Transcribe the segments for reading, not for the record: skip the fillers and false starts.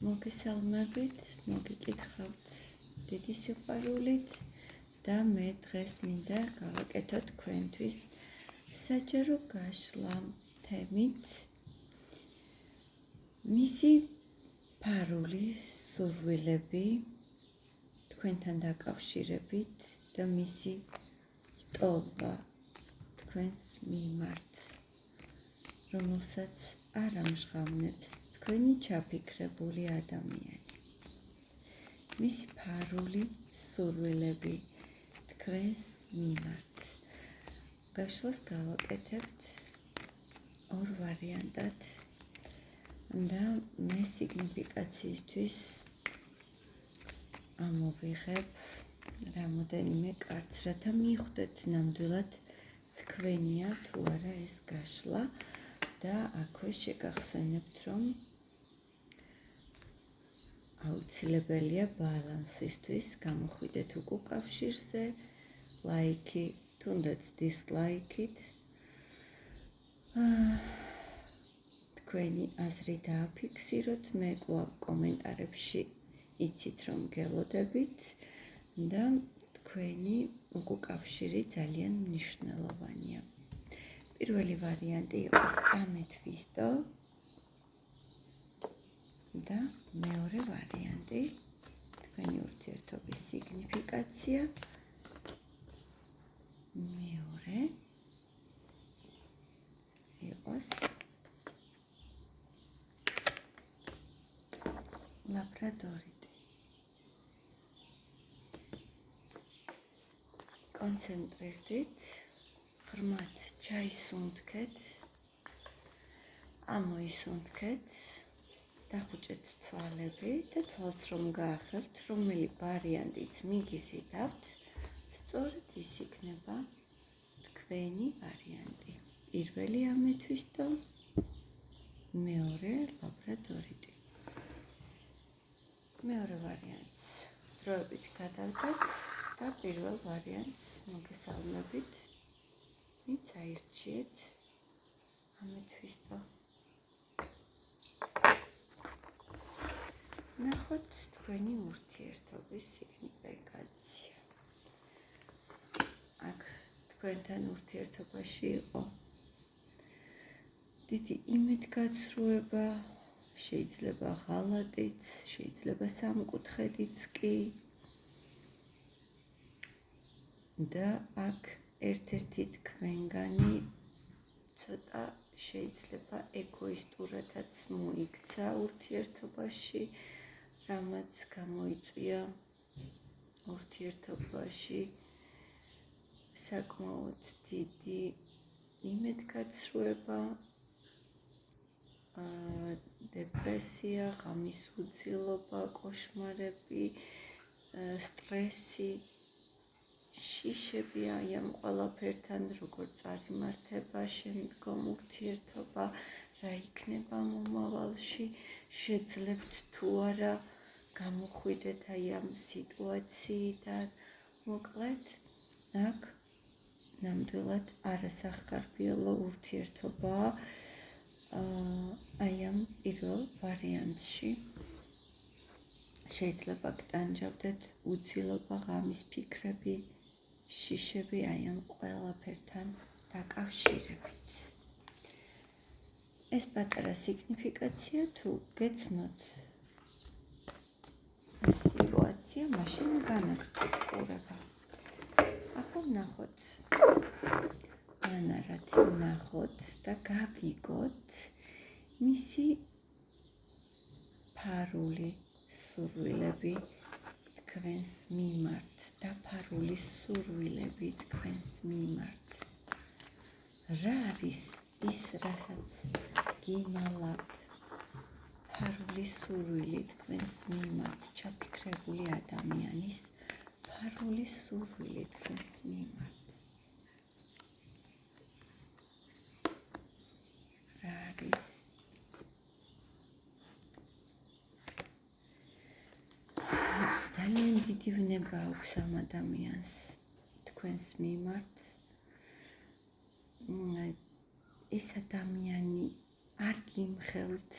მოგესალმებით, მოგიკითხავთ დიდი სიყვარულით და მე დღეს მინდა გავაკეთოთ თქვენთვის საჯარო გაშლა თემით მისი ფარული სურვილები თქვენთან დაკავშირებით და მისი ტოლვა თქვენს მიმართ, რომელსაც არ ამჟღავნებს თქვენი ჩაფიქრებული ადამიანი. მისი ფარული სურვილები თქვენს მიმართ. გაშლას გავაკეთებთ ორ ვარიანტად და მე სიგნიფიკაციისთვის ამოვიღებ რამოდენიმე კარტს, რათა მიხვდეთ ნამდვილად თქვენია თუ არა ეს გაშლა და აქვე შეგახსენებთ, რომ აუცილებელია ბალანსისთვის გამოხვიდეთ უკავშირზე, ლაიქი, თუნდაც დისლაიქით, თქვენი აზრი დააფიქსიროთ, მე კვლავ კომენტარებში იცით რომ გელოდებით და თქვენი უკავშირი ძალიან მნიშვნელოვანია. პირველი ვარიანტი იყოს ამეთვისტო და მეორე ვარიანტი თქვენი ურთიერთობის სიგნიფიკაცია. მეორე იყოს ლაბრადორიტი. კონცენტრირდით, ღრმად ჩაისუნთქეთ, ამოისუნთქეთ, დახუჭეთ თვალები და თვალს რომ გაახელთ, რომელი ვარიანტიც მიგიზიდავთ, სწორედ ის იქნება თქვენი ვარიანტი. პირველი ამეთვისტო, მეორე ლაბრადორიტი. მეორე ვარიანტს დროებით გადავდებ და პირველ ვარიანტს მოგესალმებით, ვინც აირჩიეთ ამეთვისტო. ნახოთ თქვენი ურთიერთობის სიგნიფიკაცია. აქ თქვენთან ურთიერთობაში იყო დიდი იმედგაცრუება, შეიძლება ღალატიც, შეიძლება სამკუთხედიც კი და აქ ერთ-ერთი თქვენგანი ცოტა შეიძლება ეგოისტურადაც მოიქცა ურთიერთობაში, რამაც გამოიწვია ურთიერთობაში საკმაოდ დიდი იმედგაცრუება, დეპრესია, ღამის უძილობა, კოშმარები, სტრესი, შიშები აი ამ ყველაფერთან როგორ წარიმართება შემდგომ ურთიერთობა, რა იქნება მომავალში, შეძლებთ თუ არა გამოხვიდეთ აი ამ სიტუაციიდან. მოკლედ, აქ ნამდვილად არასახარბიელო ურთიერთობაა აი ამ პირველ ვარიანტში. შეიძლება გტანჯავდეთ უძილობა, ღამის ფიქრები, შიშები აი ამ ყველაფერთან დაკავშირებით. ეს პატარა სიგნიფიკაცია თუ გეცნოთ სიტუაცია, მაშინ განაგრძეთ ყურება. ახლა ნახოთ, ანარათი ნახოთ და გავიგოთ მისი ფარული სურვილები თქვენს მიმართ და ფარული სურვილები თქვენს მიმართ. რა არის ის, რასაც გიმალავთ? ფარული სურვილი თქვენს მიმართ, ჩაფიქრებული ადამიანის ფარული სურვილი თქვენს მიმართ. რა არის? ძალიან დიდი ვნება აქვს ამ ადამიანს თქვენს მიმართ. ეს ადამიანი არ გიმხელთ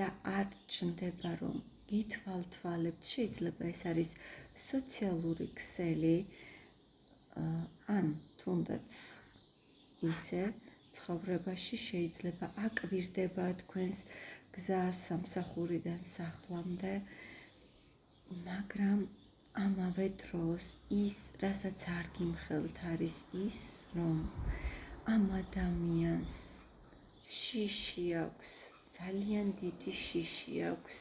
და არ ჩნდება რომ გითვალთვალებთ, შეიძლება ეს არის სოციალური ქსელი, ან თუნდაც ისე ცხოვრებაში შეიძლება აკვირდება თქვენს გზა სამსახურიდან სახლამდე, მაგრამ ამავე დროს ის, რასაც არ გიმხელთ, არის ის, რომ ამ ადამიანს შიში აქვს, ძალიან დიდი შიში აქვს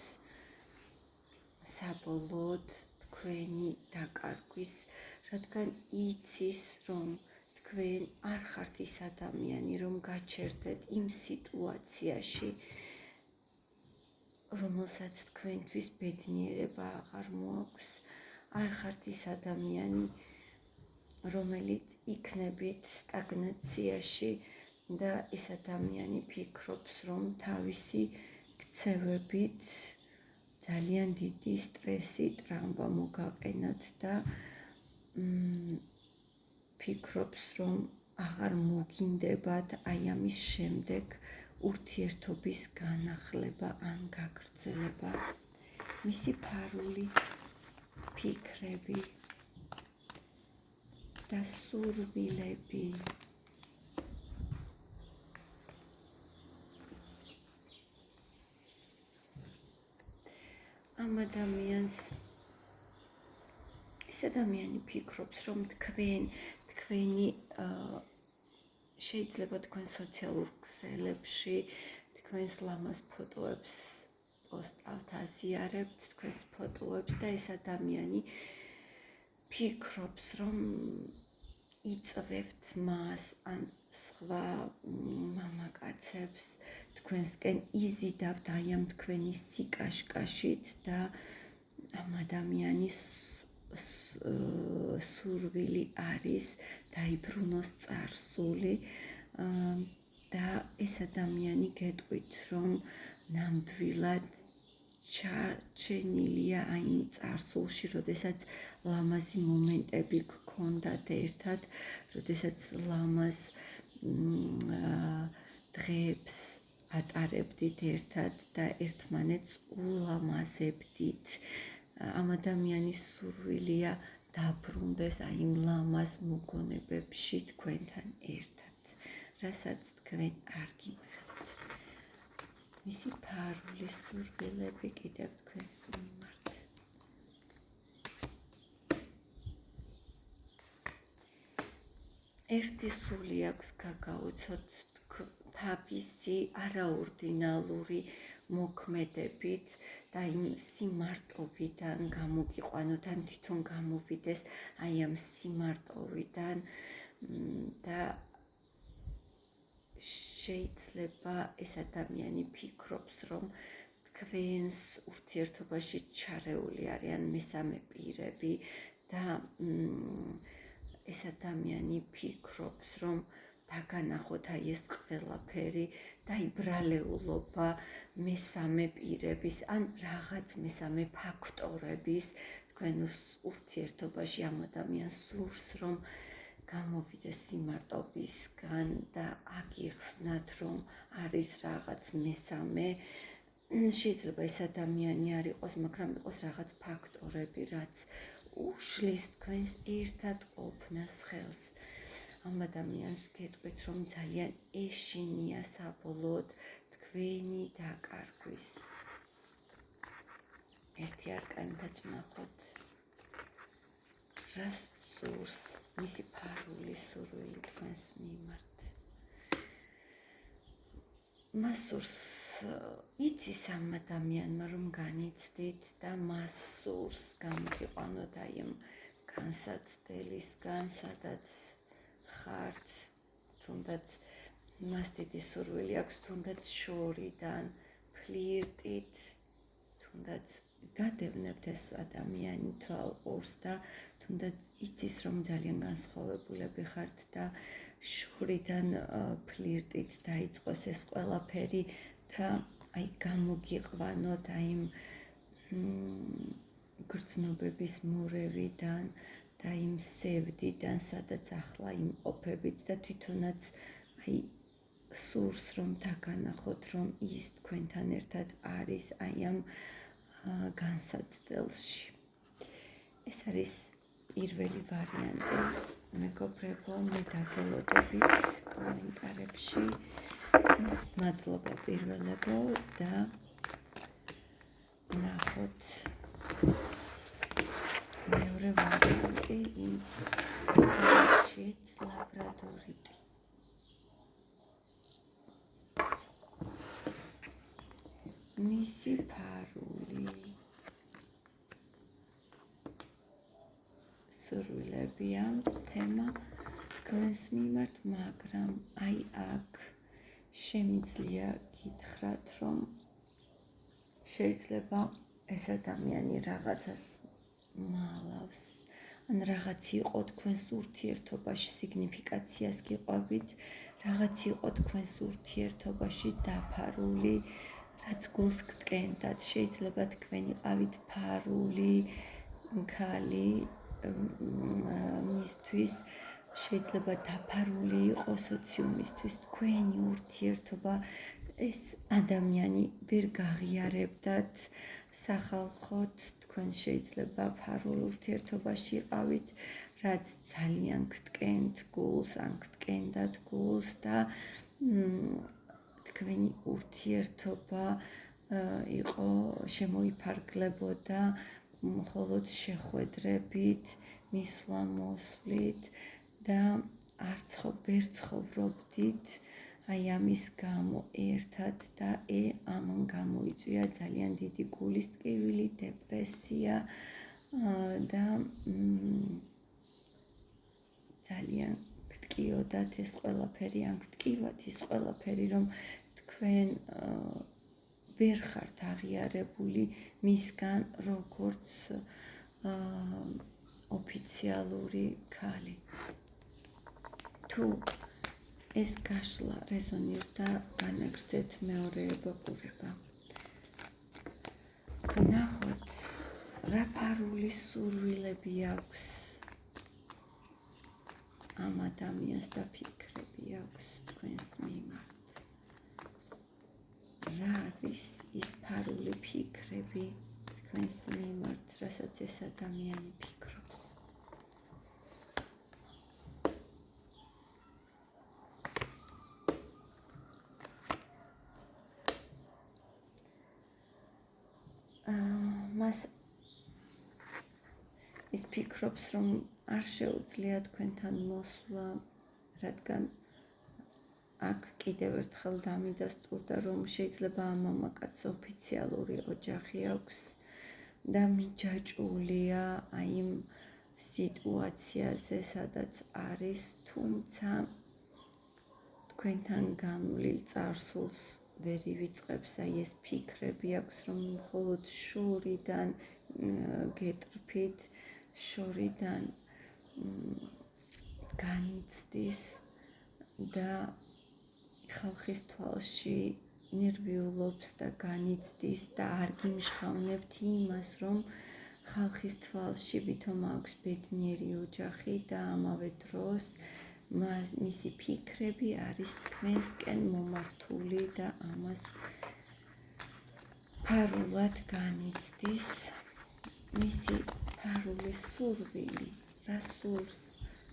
საბოლოოდ თქვენი დაკარგვის, რადგან იცის, რომ თქვენ არ ხართ ის ადამიანი, რომ გაჩერდეთ იმ სიტუაციაში, რომელსაც თქვენთვის ბედნიერება აღარ მოაქვს, არ ხართ ის ადამიანი, რომელიც იქნებით სტაგნაციაში და ეს ადამიანი ფიქრობს, რომ თავისი ქცევებით ძალიან დიდი სტრესი, ტრამვა მოგაყენათ და ფიქრობს, რომ აღარ მოგინდებათ აი ამის შემდეგ ურთიერთობის განახლება ან გაგრძელება. მისი ფარული ფიქრები და სურვილები ამ ადამიანს, ეს ადამიანი ფიქრობს, რომ თქვენი შეიძლება თქვენ სოციალურ ქსელებში თქვენს ლამაზ ფოტოებს პოსტავთ, აზიარებთ თქვენს ფოტოებს და ეს ადამიანი ფიქრობს, რომ იწვევთ მას ან სხვა მამაკაცებს თქვენსკენ, იზიდავთ აი ამ თქვენი სიკაშკაშით და ამ ადამიანის სურვილი არის დაიბრუნოს წარსული და ეს ადამიანი გეტყვით, რომ ნამდვილად ჩარჩენილია აი იმ წარსულში, როდესაც ლამაზი მომენტები გქონდათ ერთად, როდესაც ლამაზ დღეებს ატარებდით ერთად და ერთმანეთს ულამაზებდით. ამ ადამიანის სურვილია დაბრუნდეს აი იმ ლამაზ მოგონებებში თქვენთან ერთად, რასაც თქვენ არ გიმხელთ. მისი ფარული სურვილები კიდევ თქვენს მიმართ. ერთი სული აქვს გაგაოცოთ თავისი არაორდინალური მოქმედებით და იმ სიმარტოვიდან გამოგიყვანოთ ან თვითონ გამოვიდეს აი ამ სიმარტოვიდან და შეიძლება ეს ადამიანი ფიქრობს, რომ თქვენს ურთიერთობაში ჩარეული არიან მესამე პირები და ეს ადამიანი ფიქრობს, რომ დაგანახოთ აი ეს ყველაფერი და იბრალეულობა მესამე პირების ან რაღაც მესამე ფაქტორების თქვენ ურთიერთობაში ამ ადამიანს სურს, რომ გამოვიდეს სიმარტოვისგან და აგიხსნათ, რომ არის რაღაც მესამე. შეიძლება ეს ადამიანი არ იყოს, მაგრამ იყოს რაღაც ფაქტორები, რაც უშლის თქვენს ერთად ყოფნას ხელს. ამ ადამიანს გეტყვით, რომ ძალიან ეშინია საბოლოოდ თქვენი დაკარგვის. ერთი არკანითაც ვნახოთ, რას სურს მისი ფარული სურვილი თქვენს მიმართ. მას სურს, იცის ამ ადამიანმა, რომ განიცდით და მას სურს გამოგიყვანოთ აი ამ განსაცდელისგან, სადაც ხართ, თუნდაც მას დიდი სურვილი აქვს, თუნდაც შორიდან, ფლირტით, თუნდაც გადევნებთ ეს ადამიანი თვალყურს და თუნდაც იცის, რომ ძალიან განსხვავებულები ხართ და შორიდან ფლირტით დაიწყოს ეს ყველაფერი და აი გამოგიყვანოთ აი იმ გრძნობების მორევიდან და იმ სევდიდან, სადაც ახლა იმყოფებით და თვითონაც აი სურს რომ დაგანახოთ რომ ის თქვენთან ერთად არის აი ამ განსაცდელში. ეს არის პირველი ვარიანტი. მეგობრებო, მე დაგელოდებით კომენტარებში. მადლობა პირველებო და ნახოთ მეორე ვარიანტი ის ჩიც ლაბრადორიტი. მისი ფარული სურვილებია თემა თქვენს მიმართ, მაგრამ აი აქ შემიძლია გითხრათ, რომ შეიძლება ეს ადამიანი რაღაცას მალავს, ან რაღაც იყო თქვენს ურთიერთობაში სიგნიფიკაციას გიყვებით, რაღაც იყო თქვენს ურთიერთობაში დაფარული, რაც გულს გტკენდათ, შეიძლება თქვენ იყავით ფარული ქალი მისთვის, შეიძლება დაფარული იყოს სოციუმისთვის თქვენი ურთიერთობა, ეს ადამიანი ვერ გაღიარებდათ სახალხოდ, თქვენ შეიძლება ფარულ ურთიერთობაში იყავით, რაც ძალიან გტკენთ გულს, ან გტკენდათ გულს და თქვენი ურთიერთობა იყო შემოიფარგლებოდა მხოლოდ შეხვედრებით, მისვლა-მოსვლით და ვერ ცხოვრობდით აი ამის გამო ერთად და ამან გამოიწვია ძალიან დიდი გულის ტკივილი, დეპრესია და ძალიან გტკიოდათ ეს ყველაფერი, ან გტკივათ ის ყველაფერი, რომ თქვენ ვერ ხართ აღიარებული მისგან როგორც ოფიციალური ქალი. თუ ეს გაშლა რეზონირდა, განაგრძეთ მეორეება ყურება. ვნახოთ რა ფარული სურვილები აქვს ამ ადამიანს და ფიქრები აქვს თქვენს მიმართ. რა არის ის ფარული ფიქრები თქვენს მიმართ, რასაც ეს ადამიანი ფიქრობს. მას ის ფიქრობს, რომ არ შეუძლია თქვენთან მოსვლა, რადგან აქ კიდევ ერთხელ დამიდასტურდა, რომ შეიძლება ამ მამაკაცს ოფიციალური ოჯახი აქვს და მიჯაჭვულია აი იმ სიტუაციაზე, სადაც არის, თუმცა თქვენთან განვლილ წარსულს ვერ ივიწყებს, აი ეს ფიქრები აქვს, რომ მხოლოდ შორიდან გეტრფით, შორიდან განიცდის და ხალხის თვალში ნერვიულობს და განიცდის და არ გიმშხავნებთ იმას, რომ ხალხის თვალში ვითომ აქვს ბედნიერი ოჯახი და ამავე დროს მისი ფიქრები არის თქვენსკენ მომართული და ამას ფარულად განიცდის. მისი ფარული სურვილი, რა სურს,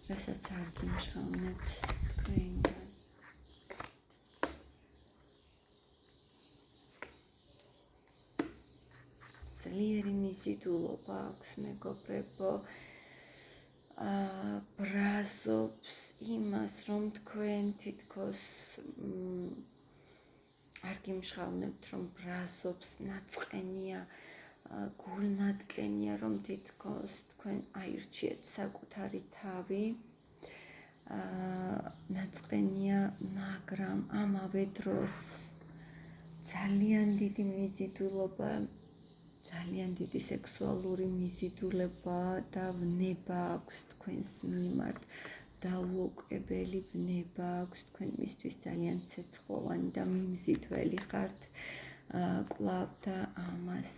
რასაც არ გიმშხავნებთ თქვენგან. ძლიერი მიზიდულობა აქვს, მეგობრებო, ბრაზობს იმას, რომ თქვენ თითქოს არ გიმშხავნებთ, რომ ბრაზობს, ნაწყენია, გულნატკენია, რომ თითქოს თქვენ აირჩიეთ საკუთარი თავი, ნაწყენია, მაგრამ ამავე დროს ძალიან დიდი მიზიდულობა, ძალიან დიდი სექსუალური მიზიდულება და ვნება აქვს თქვენს მიმართ, დაუოკებელი ვნება აქვს თქვენ მისთვის, ძალიან ცეცხლოვანი და მიმზიდველი ხართ, კვლავ და ამას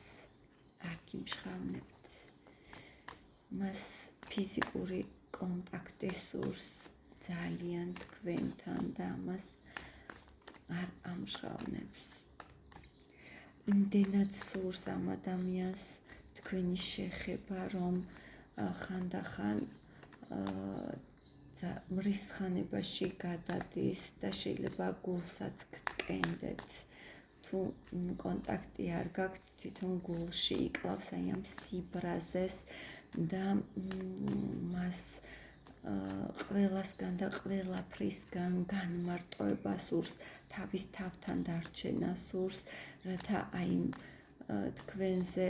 არ გიმშხავნებთ. მას ფიზიკური კონტაქტი სურს ძალიან თქვენთან და ამას არ ამჟღავნებს. იმდენად სურს ამ ადამიანს თქვენი შეხება, რომ ხანდახან მრისხანებაში გადადის და შეიძლება გულსაც გტკენდეთ. თუ კონტაქტი არ გაქვთ, თვითონ გულში იკლავს აი ამ სიბრაზეს და მას ყველასგან და ყველაფრისგან განმარტოება სურს, თავის თავთან დარჩენა სურს, რათა აი თქვენზე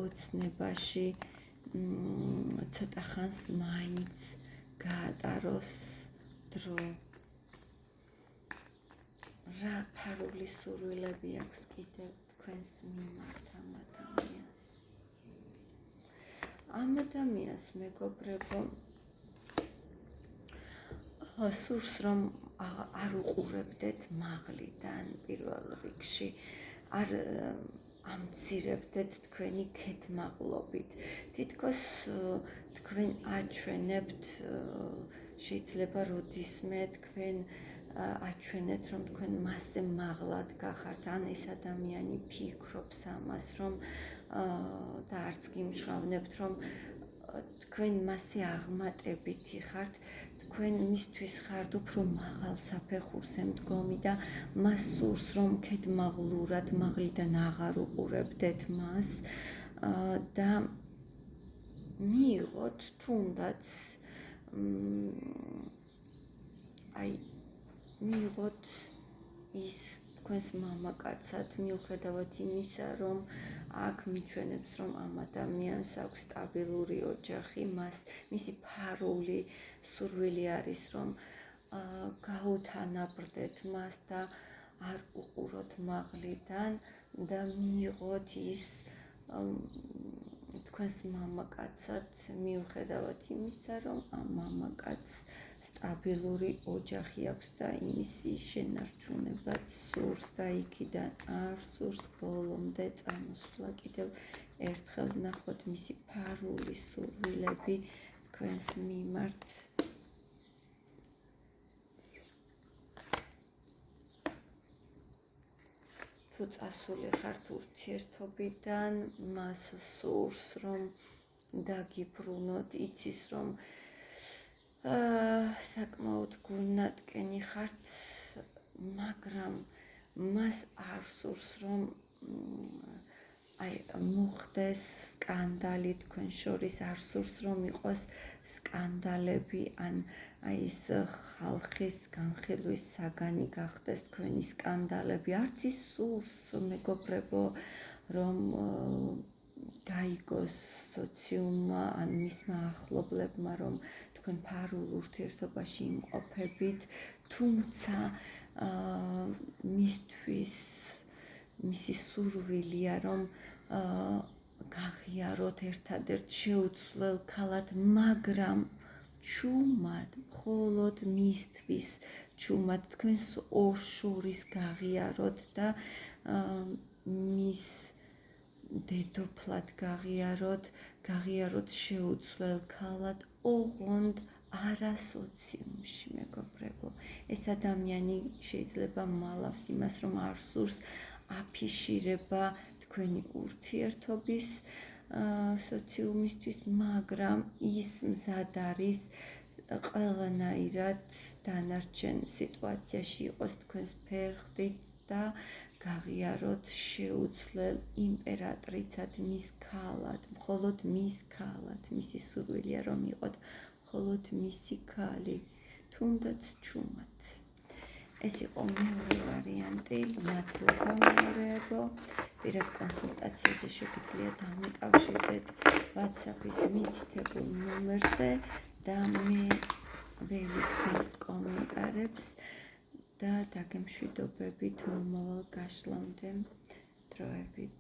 ოცნებაში ცოტა ხანს მაინც გაატაროს დრო. რა ფარული სურვილები აქვს კიდევ თქვენს მიმართ ამ ადამიანს მეგობრებო, სურს რომ არ უყურებდეთ მაღლიდან პირველ რიგში, არ ამცირებდეთ თქვენი ქეთმაღლობით. თითქოს თქვენ აჩვენებთ, შეიძლება როდისმე თქვენ აჩვენეთ, რომ თქვენ მასზე მაღლად გახართ, ან ეს ადამიანი ფიქრობს ამას, რომ და არც გიმჟღავნებთ, რომ თქვენ მასზე აღმატებითი ხართ, თქვენ მისთვის ხართ უფრო მაღალ საფეხურზე მდგომი და მას სურს, რომ ქეთმაღლურად მაღლიდან აღარ უყურებდეთ მას და მიიღოთ თუნდაც აი მიიღოთ ის თქვენს მამაკაცად, მიუხედავად იმისა, რომ აქ მიჩვენებს, რომ ამ ადამიანს აქვს სტაბილური ოჯახი, მისი ფარული სურვილი არის, რომ გაუთანაბრდეთ მას და არ უყუროთ მაღლიდან და მიიღოთ ის თქვენს მამაკაცად, მიუხედავად იმისა, რომ ამ მამაკაცს სტაბილური ოჯახი აქვს და იმისი შენარჩუნებაც სურს და იქიდან არ სურს ბოლომდე წამოსვლა. კიდევ ერთხელ ნახოთ მისი ფარული სურვილები თქვენს მიმართ. თუ წასული ხართ ურთიერთობიდან, მას სურს, რომ დაგიბრუნოთ, იცის, რომ საკმაოდ გულნატკენი ხართ, მაგრამ მას არ სურს, რომ აი მოხდეს სკანდალი თქვენ შორის, არ სურს, რომ იყოს სკანდალები, ან აი ეს ხალხის განხილვის საგანი გახდეს თქვენი სკანდალები. არც ის სურს, მეგობრებო, რომ გაიგოს სოციუმმა ან მისმა ახლობლებმა, რომ თქვენ ფარულ ურთიერთობაში იმყოფებით, თუმცა მისთვის მისი სურვილია, რომ გაღიაროთ ერთადერთ შეუცვლელ ქალად, მაგრამ ჩუმად, მხოლოდ მისთვის ჩუმად თქვენს ორ შორის გაღიაროთ და მის დედოფლად გაღიაროთ შეუცვლელ ქალად, ოღონდ არა სოციუმში, მეგობრებო. ეს ადამიანი შეიძლება მალავს იმას, რომ არ სურს აფიშირება თქვენი ურთიერთობის სოციუმისთვის, მაგრამ ის მზად არის ყველანაირად დანარჩენ სიტუაციაში იყოს თქვენს ფერხდით და გაღიაროთ შეუცვლელ იმპერატრიცად, მის ქალად, მხოლოდ მის ქალად. მისი სურვილია, რომ იყოთ მხოლოდ მისი ქალი, თუნდაც ჩუმად. ეს იყო მეორე ვარიანტი. მადლობა მეორეებო. პირად კონსულტაციაზე შეგიძლიათ დამიკავშირდეთ WhatsApp-ის მითითებულ ნომერზე და მე ველითქმის კომენტარებს და დაგემშვიდობებით მომავალ გაშლამდე დროებით.